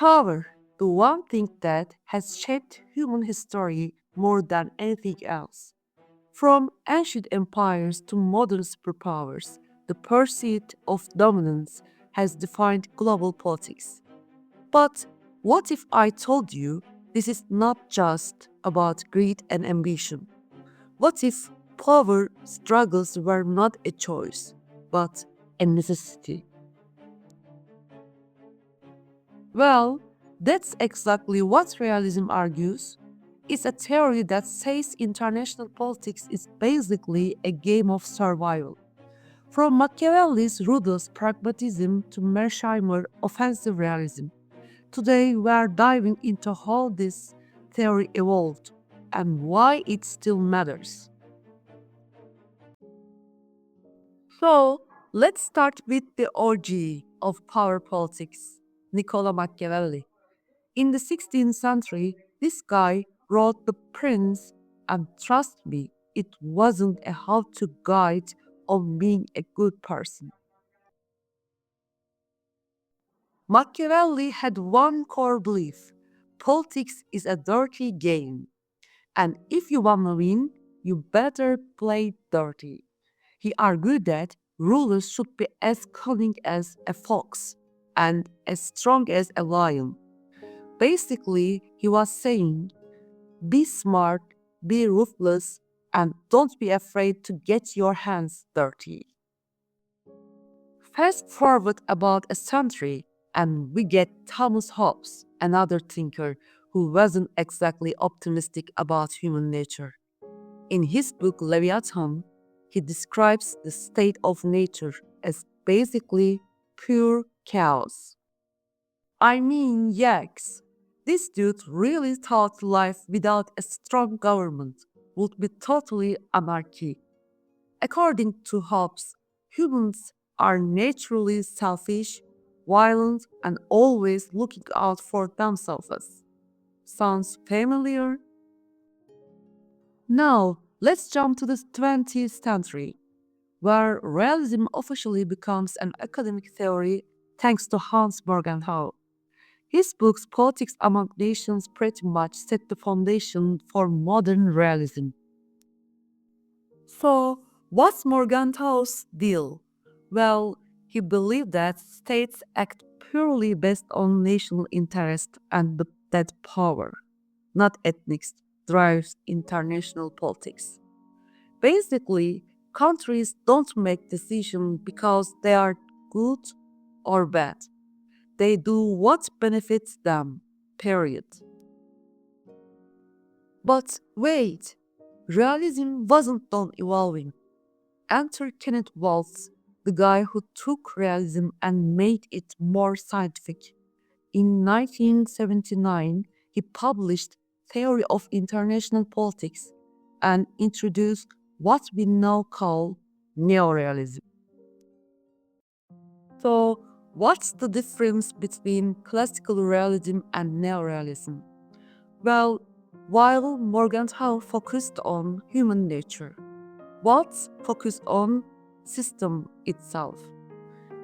Power, the one thing that has shaped human history more than anything else. From ancient empires to modern superpowers, the pursuit of dominance has defined global politics. But what if I told you this is not just about greed and ambition? What if power struggles were not a choice, but a necessity? Well, that's exactly what realism argues. It's a theory that says international politics is basically a game of survival. From Machiavelli's ruthless pragmatism to Mearsheimer's offensive realism, today we are diving into how this theory evolved and why it still matters. So, let's start with the OG of power politics, Niccolo Machiavelli. In the 16th century, this guy wrote The Prince, and trust me, it wasn't a how to guide on being a good person. Machiavelli had one core belief: politics is a dirty game, and if you want to win, you better play dirty. He argued that rulers should be as cunning as a fox and as strong as a lion. Basically, he was saying, be smart, be ruthless, and don't be afraid to get your hands dirty. Fast forward about a century, and we get Thomas Hobbes, another thinker who wasn't exactly optimistic about human nature. In his book Leviathan, he describes the state of nature as basically pure chaos. I mean, yaks. This dude really thought life without a strong government would be totally anarchy. According to Hobbes, humans are naturally selfish, violent, and always looking out for themselves. Sounds familiar? Now, let's jump to the 20th century, where realism officially becomes an academic theory thanks to Hans Morgenthau. His books, Politics Among Nations, pretty much set the foundation for modern realism. So, what's Morgenthau's deal? Well, he believed that states act purely based on national interest and that power, not ethnics, drives international politics. Basically, countries don't make decisions because they are good or bad. They do what benefits them, period. But wait, realism wasn't done evolving. Enter Kenneth Waltz, the guy who took realism and made it more scientific. In 1979, he published Theory of International Politics and introduced what we now call neorealism. So, what's the difference between classical realism and neorealism? Well, while Morgenthau focused on human nature, Waltz focused on system itself.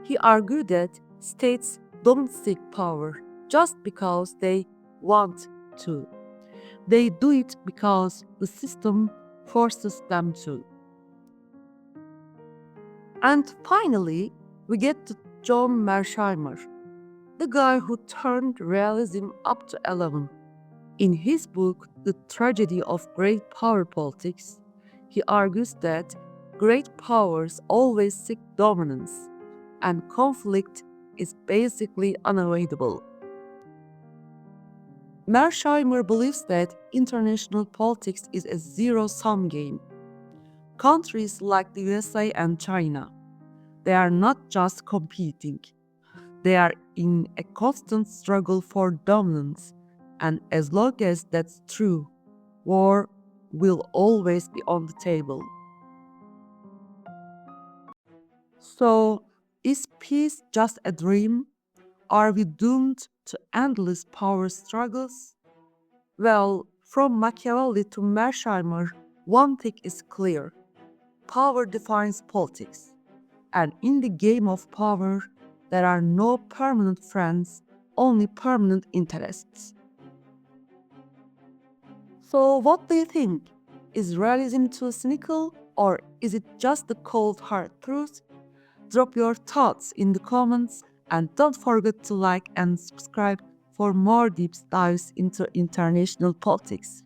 He argued that states don't seek power just because they want to. They do it because the system forces them to. And finally, we get to John Mearsheimer, the guy who turned realism up to 11. In his book, The Tragedy of Great Power Politics, he argues that great powers always seek dominance, and conflict is basically unavoidable. Mearsheimer believes that international politics is a zero-sum game. Countries like the USA and China, they are not just competing, they are in a constant struggle for dominance, and as long as that's true, war will always be on the table. So, is peace just a dream? Are we doomed to endless power struggles? Well, from Machiavelli to Mearsheimer, one thing is clear: power defines politics. And in the game of power, there are no permanent friends, only permanent interests. So, what do you think? Is realism too cynical, or is it just the cold hard truth? Drop your thoughts in the comments and don't forget to like and subscribe for more deep dives into international politics.